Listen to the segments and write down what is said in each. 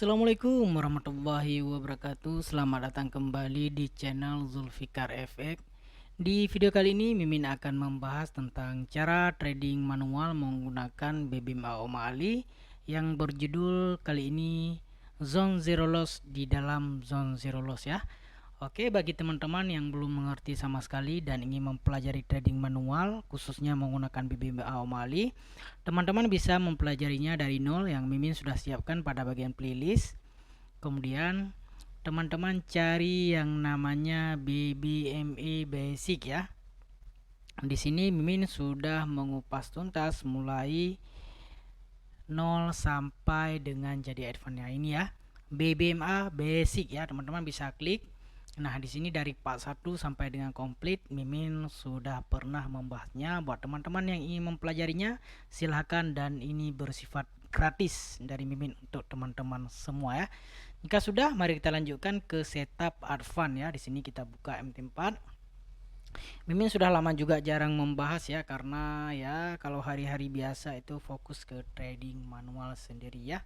Assalamualaikum warahmatullahi wabarakatuh. Selamat datang kembali di channel Zulfikar FX. Di video kali ini Mimin akan membahas tentang cara trading manual menggunakan BBM Aomali yang berjudul kali ini Zone Zero Loss di dalam Zone Zero Loss ya. Oke, bagi teman-teman yang belum mengerti sama sekali dan ingin mempelajari trading manual, khususnya menggunakan BBM Aomali, teman-teman bisa mempelajarinya dari nol yang Mimin sudah siapkan pada bagian playlist. Kemudian, teman-teman cari yang namanya BBME Basic ya. Di sini Mimin sudah mengupas tuntas mulai 0 sampai dengan jadi advance-nya ini ya. BBMA Basic ya, teman-teman bisa klik. Nah, di sini dari part 1 sampai dengan komplit Mimin sudah pernah membahasnya. Buat teman-teman yang ingin mempelajarinya, silahkan, dan ini bersifat gratis dari Mimin untuk teman-teman semua ya. Jika sudah, mari kita lanjutkan ke setup advance ya. Di sini kita buka MT4. Mimin sudah lama juga jarang membahas ya, karena ya kalau hari-hari biasa itu fokus ke trading manual sendiri ya.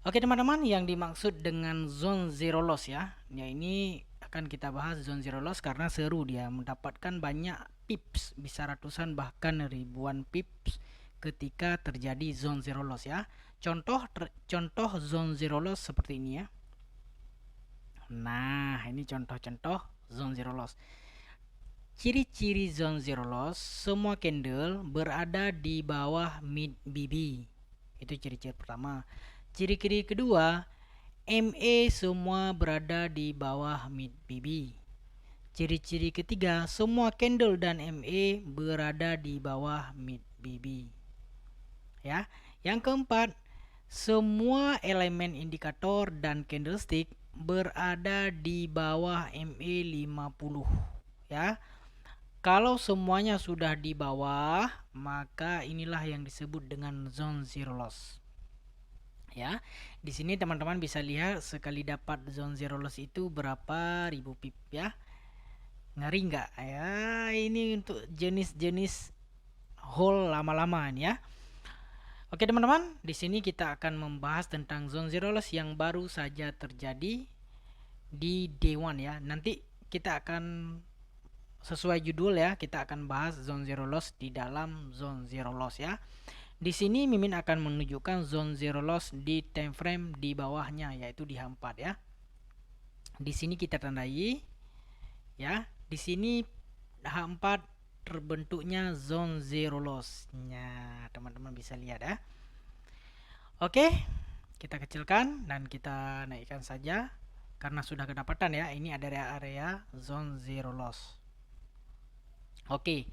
Oke teman-teman, yang dimaksud dengan zone zero loss ya, ini akan kita bahas zone zero loss karena seru, dia mendapatkan banyak pips, bisa ratusan bahkan ribuan pips ketika terjadi zone zero loss ya. Contoh zone zero loss seperti ini ya. Nah, ini contoh-contoh zone zero loss. Ciri-ciri zone zero loss, semua candle berada di bawah mid BB. Itu ciri-ciri pertama. Ciri-ciri kedua, MA semua berada di bawah mid BB. Ciri-ciri ketiga, semua candle dan MA berada di bawah mid BB. Ya. Yang keempat, semua elemen indikator dan candlestick berada di bawah MA 50 ya. Kalau semuanya sudah di bawah, maka inilah yang disebut dengan zone zero loss. Ya, di sini teman-teman bisa lihat sekali dapat zone zero loss itu berapa ribu pip ya. Ngeri nggak ya? Ini untuk jenis-jenis hold lama-lama ya. Oke teman-teman, di sini kita akan membahas tentang zone zero loss yang baru saja terjadi di day one ya. Nanti kita akan sesuai judul ya, kita akan bahas zone zero loss di dalam zone zero loss ya. Di sini Mimin akan menunjukkan zone zero loss di time frame di bawahnya, yaitu di H4 ya. Di sini kita tandai ya. Di sini H4 terbentuknya zone zero loss-nya. Teman-teman bisa lihat ya. Oke, kita kecilkan dan kita naikkan saja karena sudah kedapatan ya. Ini ada area zone zero loss. Oke.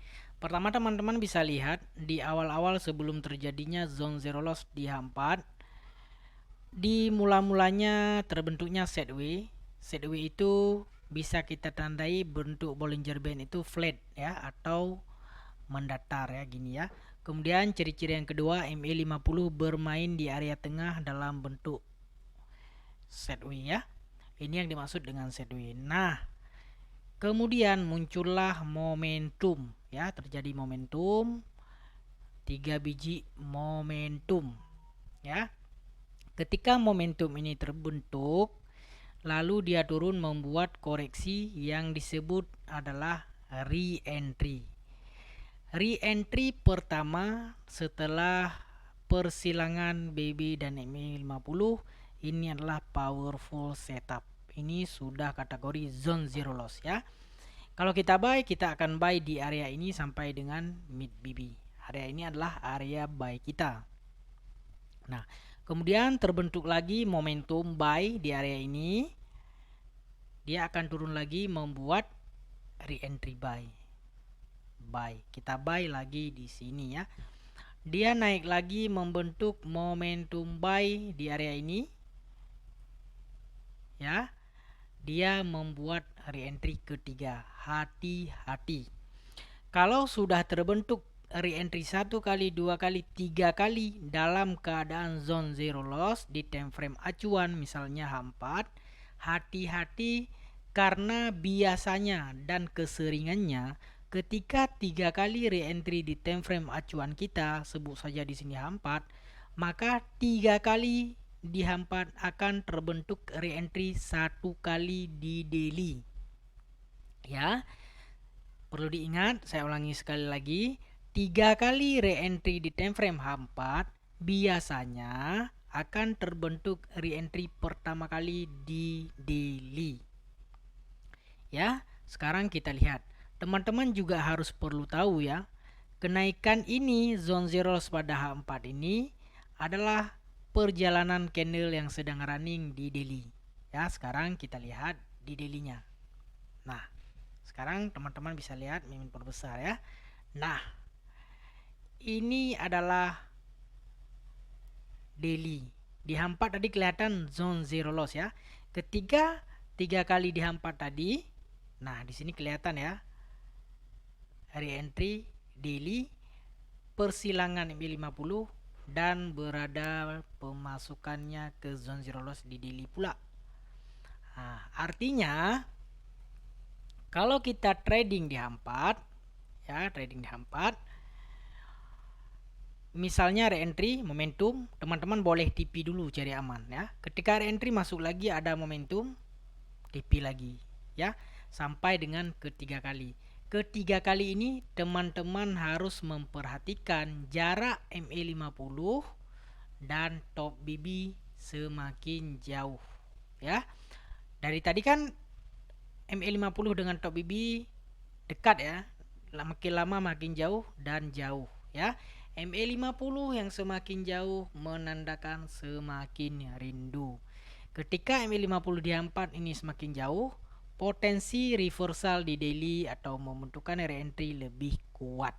Pertama teman-teman bisa lihat di awal-awal sebelum terjadinya zone zero loss di H4, di mula-mulanya terbentuknya sideways. Sideways itu bisa kita tandai bentuk Bollinger Band itu flat ya, atau mendatar ya, gini ya. Kemudian ciri-ciri yang kedua, MA50 bermain di area tengah dalam bentuk sideways ya. Ini yang dimaksud dengan sideways. Nah, kemudian muncullah momentum ya, terjadi momentum, 3 biji momentum ya. Ketika momentum ini terbentuk, lalu dia turun membuat koreksi yang disebut adalah re-entry. Re-entry pertama setelah persilangan BB dan MA50 ini adalah powerful setup. Ini sudah kategori zone zero loss ya. Kalau kita buy, kita akan buy di area ini sampai dengan mid BB. Area ini adalah area buy kita. Nah, kemudian terbentuk lagi momentum buy di area ini. Dia akan turun lagi membuat re-entry buy. Kita buy lagi di sini ya. Dia naik lagi membentuk momentum buy di area ini. Ya. Dia membuat re-entry ketiga. Hati-hati. Kalau sudah terbentuk re-entry 1 kali, 2 kali, 3 kali dalam keadaan zone zero loss di time frame acuan misalnya H4, hati-hati karena biasanya dan keseringannya ketika 3 kali re-entry di time frame acuan kita, sebut saja di sini H4, maka 3 kali di H4 akan terbentuk reentry 1 kali di daily. Ya, perlu diingat, saya ulangi sekali lagi, 3 kali reentry di time frame H4 biasanya akan terbentuk reentry pertama kali di daily. Ya, sekarang kita lihat. Teman-teman juga harus perlu tahu ya, kenaikan ini zone zero loss pada H4 ini adalah perjalanan candle yang sedang running di daily. Ya, sekarang kita lihat di daily-nya. Nah, sekarang teman-teman bisa lihat mimin perbesar ya. Nah, ini adalah daily. Di H4 tadi kelihatan zone zero loss ya. Ketika 3 kali di H4 tadi, nah di sini kelihatan ya. Reentry daily, persilangan MA50 dan berada pemasukannya ke zone zero loss di daily pula. Nah, artinya kalau kita trading di H4 ya, trading di H4 misalnya reentry momentum, teman-teman boleh TP dulu cari aman ya. Ketika reentry masuk lagi ada momentum, TP lagi ya, sampai dengan ketiga kali. Ketiga kali ini teman-teman harus memperhatikan jarak MA50 dan top BB semakin jauh ya. Dari tadi kan MA50 dengan top BB dekat ya, makin lama makin jauh dan jauh ya. MA50 yang semakin jauh menandakan semakin rindu. Ketika MA50 di H4 ini semakin jauh, potensi reversal di daily atau membentukkan reentry lebih kuat.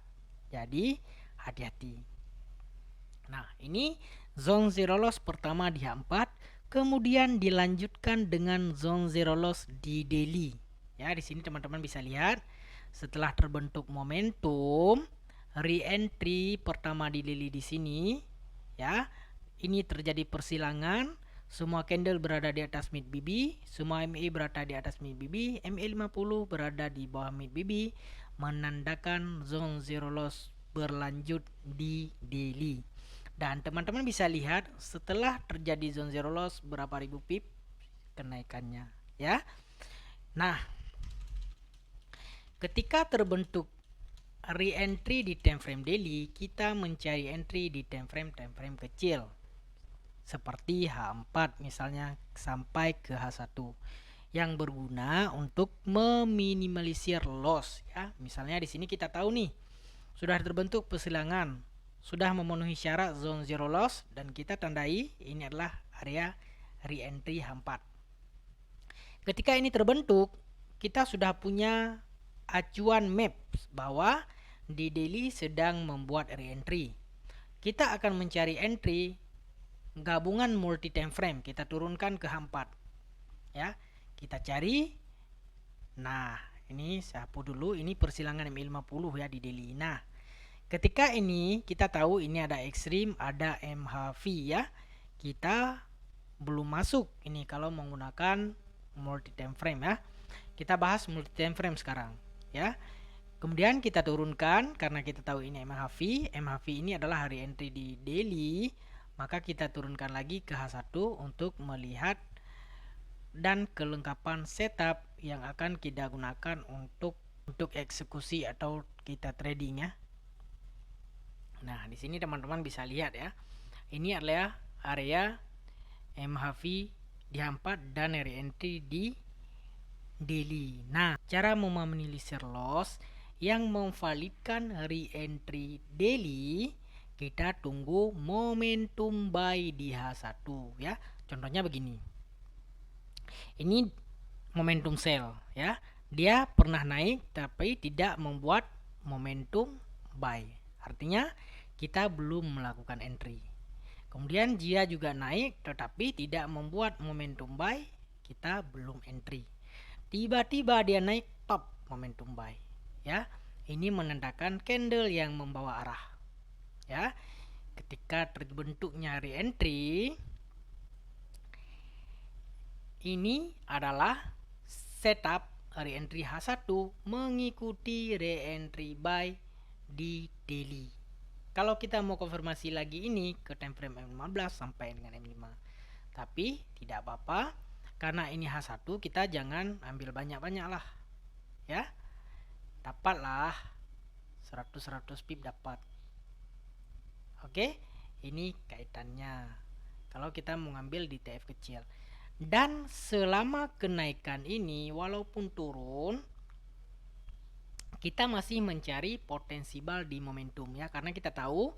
Jadi hati-hati. Nah, ini zone zero loss pertama di H4, kemudian dilanjutkan dengan zone zero loss di daily. Ya, di sini teman-teman bisa lihat setelah terbentuk momentum re-entry pertama di daily di sini ya. Ini terjadi persilangan, semua candle berada di atas mid BB, semua MA berada di atas mid BB, MA50 berada di bawah mid BB, menandakan zone zero loss berlanjut di daily. Dan teman-teman bisa lihat setelah terjadi zone zero loss berapa ribu pip kenaikannya ya. Nah, ketika terbentuk re-entry di time frame daily, kita mencari entry di time frame kecil seperti H4 misalnya sampai ke H1 yang berguna untuk meminimalisir loss ya. Misalnya di sini kita tahu nih sudah terbentuk persilangan, sudah memenuhi syarat zone zero loss dan kita tandai ini adalah area re-entry H4. Ketika ini terbentuk, kita sudah punya acuan map bahwa di daily sedang membuat re-entry. Kita akan mencari entry gabungan multi time frame, kita turunkan ke H4 ya, kita cari. Nah, ini saya hapus dulu, ini persilangan MA50 ya di daily. Nah, ketika ini kita tahu ini ada ekstrim, ada MHV ya, kita belum masuk ini kalau menggunakan multi time frame ya. Kita bahas multi time frame sekarang ya. Kemudian kita turunkan karena kita tahu ini MHV. MHV ini adalah hari entry di daily, maka kita turunkan lagi ke H1 untuk melihat dan kelengkapan setup yang akan kita gunakan untuk eksekusi atau kita trading ya. Nah, di sini teman-teman bisa lihat ya. Ini adalah area MHV di H4 dan re-entry di daily. Nah, cara meminimalisir loss yang memvalidkan re-entry daily, kita tunggu momentum buy di H1 ya. Contohnya begini. Ini momentum sell ya. Dia pernah naik tapi tidak membuat momentum buy. Artinya kita belum melakukan entry. Kemudian dia juga naik tetapi tidak membuat momentum buy, kita belum entry. Tiba-tiba dia naik top momentum buy ya. Ini menandakan candle yang membawa arah ya. Ketika terbentuknya re-entry, ini adalah setup re-entry H1 mengikuti re-entry buy di daily. Kalau kita mau konfirmasi lagi ini ke time frame M15 sampai dengan M5. Tapi tidak apa-apa, karena ini H1 kita jangan ambil banyak-banyak lah ya. Dapatlah 100 pip dapat. Oke, ini kaitannya kalau kita mau ngambil di TF kecil. Dan selama kenaikan ini walaupun turun, kita masih mencari potensi buy di momentum ya, karena kita tahu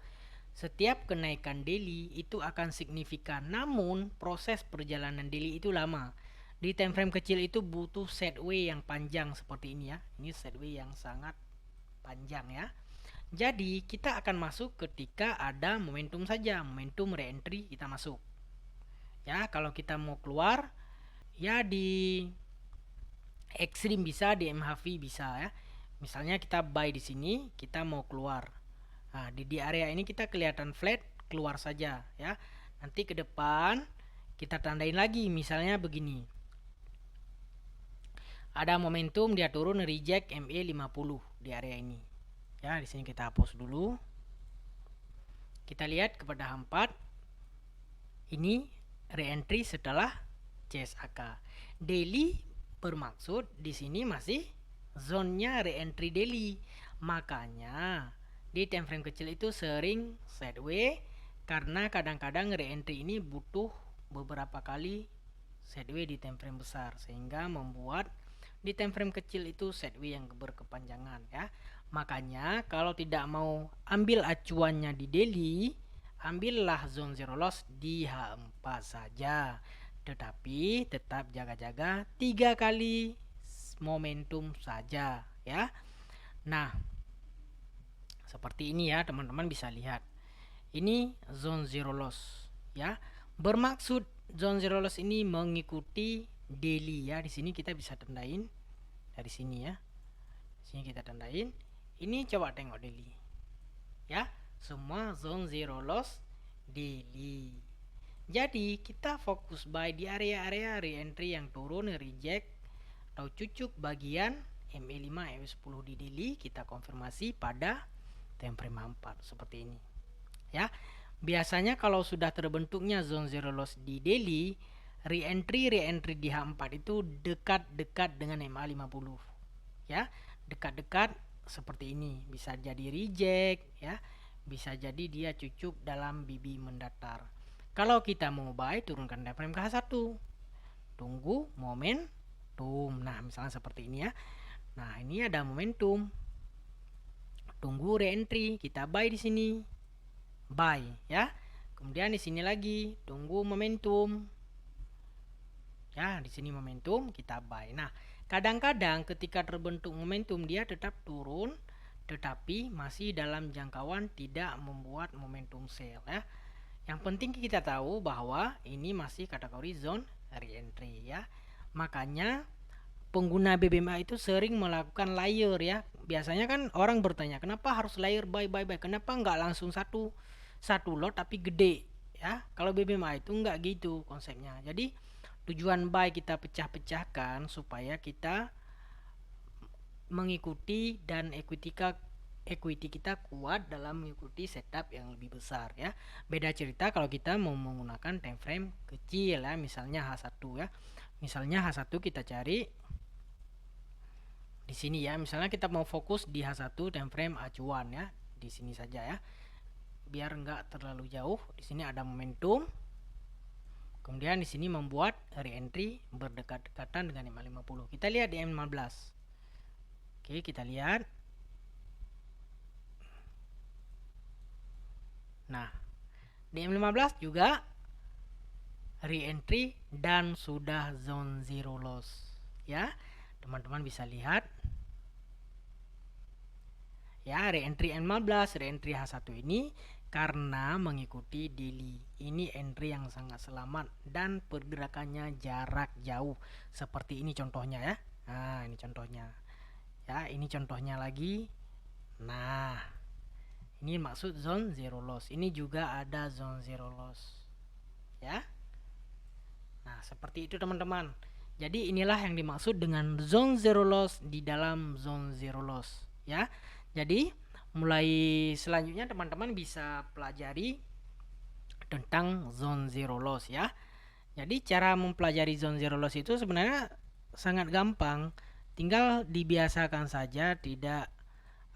setiap kenaikan daily itu akan signifikan, namun proses perjalanan daily itu lama. Di time frame kecil itu butuh sideways yang panjang seperti ini ya. Ini sideways yang sangat panjang ya. Jadi kita akan masuk ketika ada momentum saja, momentum re-entry kita masuk. Ya, kalau kita mau keluar ya di ekstrim bisa, di MHV bisa ya. Misalnya kita buy di sini, kita mau keluar. Nah, di area ini kita kelihatan flat, keluar saja ya. Nanti ke depan kita tandain lagi, misalnya begini. Ada momentum dia turun reject MA 50 di area ini. Ya, di sini kita hapus dulu. Kita lihat kepada H4. Ini re-entry setelah CSAK. Daily bermaksud di sini masih zonnya re-entry daily. Makanya di time frame kecil itu sering sideways karena kadang-kadang re-entry ini butuh beberapa kali sideways di time frame besar, sehingga membuat di time frame kecil itu sideways yang berkepanjangan ya. Makanya kalau tidak mau ambil acuannya di daily, ambillah zone zero loss di H4 saja. Tetapi tetap jaga-jaga 3 kali momentum saja ya. Nah, seperti ini ya, teman-teman bisa lihat. Ini zone zero loss ya. Bermaksud zone zero loss ini mengikuti daily ya. Di sini kita bisa tandain dari sini ya. Di sini kita tandain. Ini coba tengok daily. Ya, semua zone zero loss daily. Jadi kita fokus buy di area-area re-entry yang turun, reject atau cucuk bagian MA5, MA10 di daily, kita konfirmasi pada time frame 4 seperti ini. Ya. Biasanya kalau sudah terbentuknya zone zero loss di daily, re-entry di H4 itu dekat-dekat dengan MA50. Ya, dekat-dekat seperti ini. Bisa jadi reject ya. Bisa jadi dia cucuk dalam BB mendatar. Kalau kita mau buy, turunkan time frame ke H1. Tunggu momentum. Nah, misalnya seperti ini ya. Nah, ini ada momentum. Tunggu re-entry, kita buy di sini. Buy ya. Kemudian di sini lagi tunggu momentum. Ya, di sini momentum kita buy. Nah, kadang-kadang ketika terbentuk momentum dia tetap turun tetapi masih dalam jangkauan tidak membuat momentum sell ya. Yang penting kita tahu bahwa ini masih kategori zone re-entry ya. Makanya pengguna BBMA itu sering melakukan layer ya. Biasanya kan orang bertanya, kenapa harus layer buy? Kenapa nggak langsung satu lot tapi gede ya? Kalau BBMA itu nggak gitu konsepnya. Jadi tujuan buy kita pecah-pecahkan supaya kita mengikuti dan equity kita kuat dalam mengikuti setup yang lebih besar ya. Beda cerita kalau kita mau menggunakan time frame kecil ya, misalnya H1 ya. Misalnya H1 kita cari di sini ya. Misalnya kita mau fokus di H1 time frame acuan ya. Di sini saja ya. Biar nggak terlalu jauh. Di sini ada momentum. Kemudian di sini membuat re-entry berdekat-dekatan dengan MA50. Kita lihat di M15. Oke, kita lihat. Nah, di M15 juga re-entry dan sudah zone zero loss. Ya, teman-teman bisa lihat. Ya, re-entry M15, re-entry H1 ini karena mengikuti daily. Ini entry yang sangat selamat dan pergerakannya jarak jauh. Seperti ini contohnya ya. Nah, ini contohnya. Ya, ini contohnya lagi. Nah, ini maksud zone zero loss. Ini juga ada zone zero loss. Ya. Nah, seperti itu teman-teman. Jadi inilah yang dimaksud dengan zone zero loss di dalam zone zero loss. Ya. Jadi mulai selanjutnya teman-teman bisa pelajari tentang zone zero loss ya. Jadi cara mempelajari zone zero loss itu sebenarnya sangat gampang, tinggal dibiasakan saja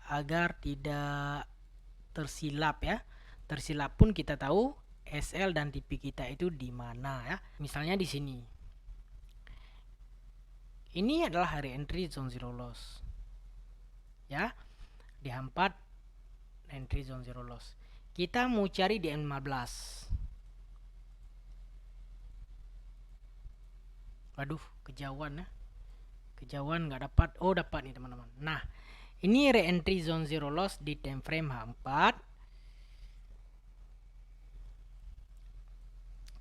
agar tidak tersilap ya. Tersilap pun kita tahu SL dan TP kita itu di mana ya. Misalnya di sini. Ini adalah hari entry zone zero loss. Ya. Di H4 entry zone zero loss. Kita mau cari di M15. Waduh, kejauhan ya. Kejauhan nggak dapat. Oh, dapat nih teman-teman. Nah, ini re-entry zone zero loss di time frame H4.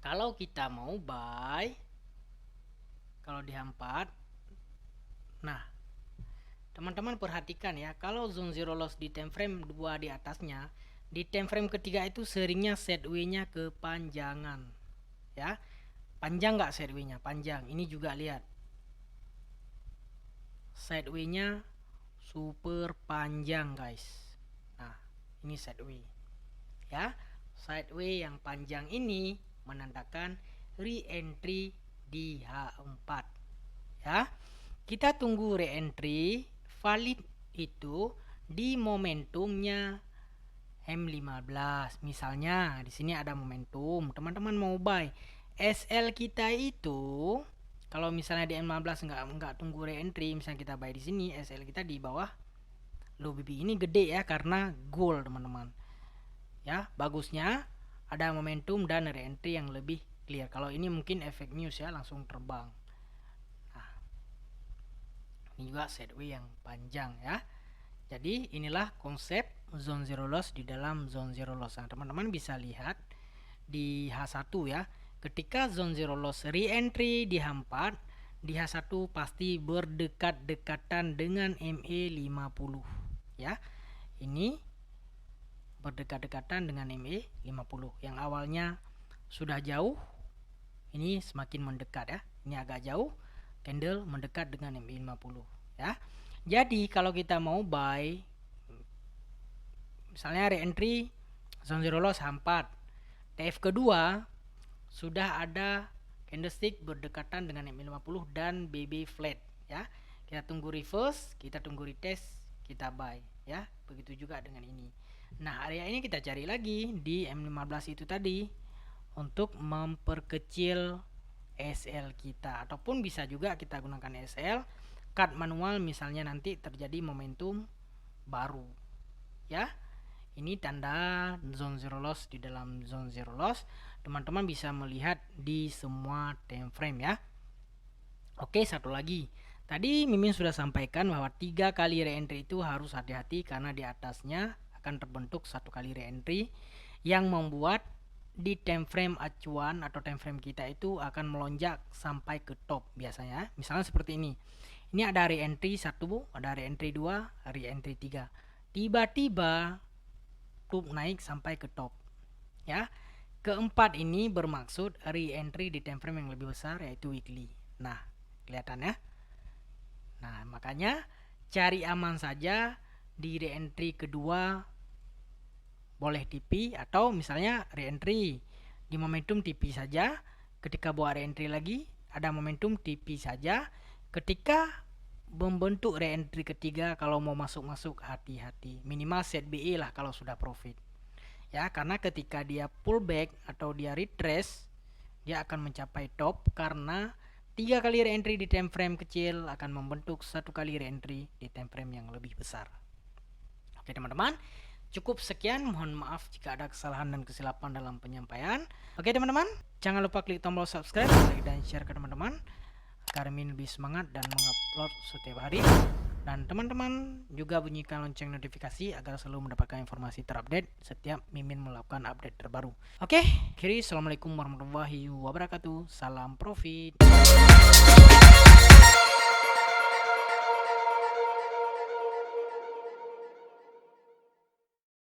Kalau kita mau buy, kalau di H4, nah teman-teman perhatikan ya, kalau zone zero loss di time frame 2 di atasnya, di time frame ketiga itu seringnya sideways-nya kepanjangan ya. Panjang nggak sideways-nya? Panjang. Ini juga lihat, sideways-nya super panjang guys. Nah, ini sideways ya. Sideways yang panjang ini menandakan re-entry di H4 ya. Kita tunggu re-entry valid itu di momentumnya M15. Misalnya di sini ada momentum, teman-teman mau buy. SL kita itu kalau misalnya di M15 nggak tunggu re-entry, misalnya kita buy di sini, SL kita di bawah low BB ini gede ya, karena gold teman-teman. Ya, bagusnya ada momentum dan re-entry yang lebih clear. Kalau ini mungkin efek news ya, langsung terbang. Nah, ini juga sideways yang panjang ya. Jadi inilah konsep zone zero loss di dalam zone zero loss. Nah, teman-teman bisa lihat di H1 ya. Ketika zone zero loss re-entry di H4, di H1 pasti berdekat-dekatan dengan MA50 ya. Ini berdekat-dekatan dengan MA50. Yang awalnya sudah jauh, ini semakin mendekat ya. Ini agak jauh, candle mendekat dengan MA50 ya. Jadi kalau kita mau buy, misalnya re-entry zone zero loss H4, TF kedua sudah ada candlestick berdekatan dengan MA50 dan BB flat ya. Kita tunggu reverse, kita tunggu retest, kita buy ya. Begitu juga dengan ini. Nah, area ini kita cari lagi di M15 itu tadi untuk memperkecil SL kita, ataupun bisa juga kita gunakan SL cut manual misalnya nanti terjadi momentum baru ya. Ini tanda zone zero loss di dalam zone zero loss. Teman-teman bisa melihat di semua time frame ya. Oke, satu lagi. Tadi Mimin sudah sampaikan bahwa 3 kali re-entry itu harus hati-hati karena di atasnya akan terbentuk 1 kali re-entry yang membuat di time frame acuan atau time frame kita itu akan melonjak sampai ke top biasanya. Misalnya seperti ini. Ini ada re-entry 1, ada re-entry 2, re-entry 3. Tiba-tiba naik sampai ke top. Ya. Keempat ini bermaksud re-entry di time frame yang lebih besar, yaitu weekly. Nah, kelihatan ya. Nah, makanya cari aman saja di re-entry kedua boleh TP, atau misalnya re-entry di momentum TP saja. Ketika buat re-entry lagi ada momentum TP saja. Ketika membentuk re-entry ketiga, kalau mau masuk-masuk hati-hati, minimal set BE lah kalau sudah profit ya, karena ketika dia pullback atau dia retrace, dia akan mencapai top karena 3 kali re-entry di time frame kecil akan membentuk 1 kali re-entry di time frame yang lebih besar. Oke teman-teman, cukup sekian. Mohon maaf jika ada kesalahan dan kesilapan dalam penyampaian. Oke teman-teman, jangan lupa klik tombol subscribe, like, dan share ke teman-teman agar Mimin lebih semangat dan mengupload setiap hari. Dan teman-teman juga bunyikan lonceng notifikasi agar selalu mendapatkan informasi terupdate setiap Mimin melakukan update terbaru. Oke, akhiri, assalamualaikum warahmatullahi wabarakatuh. Salam profit.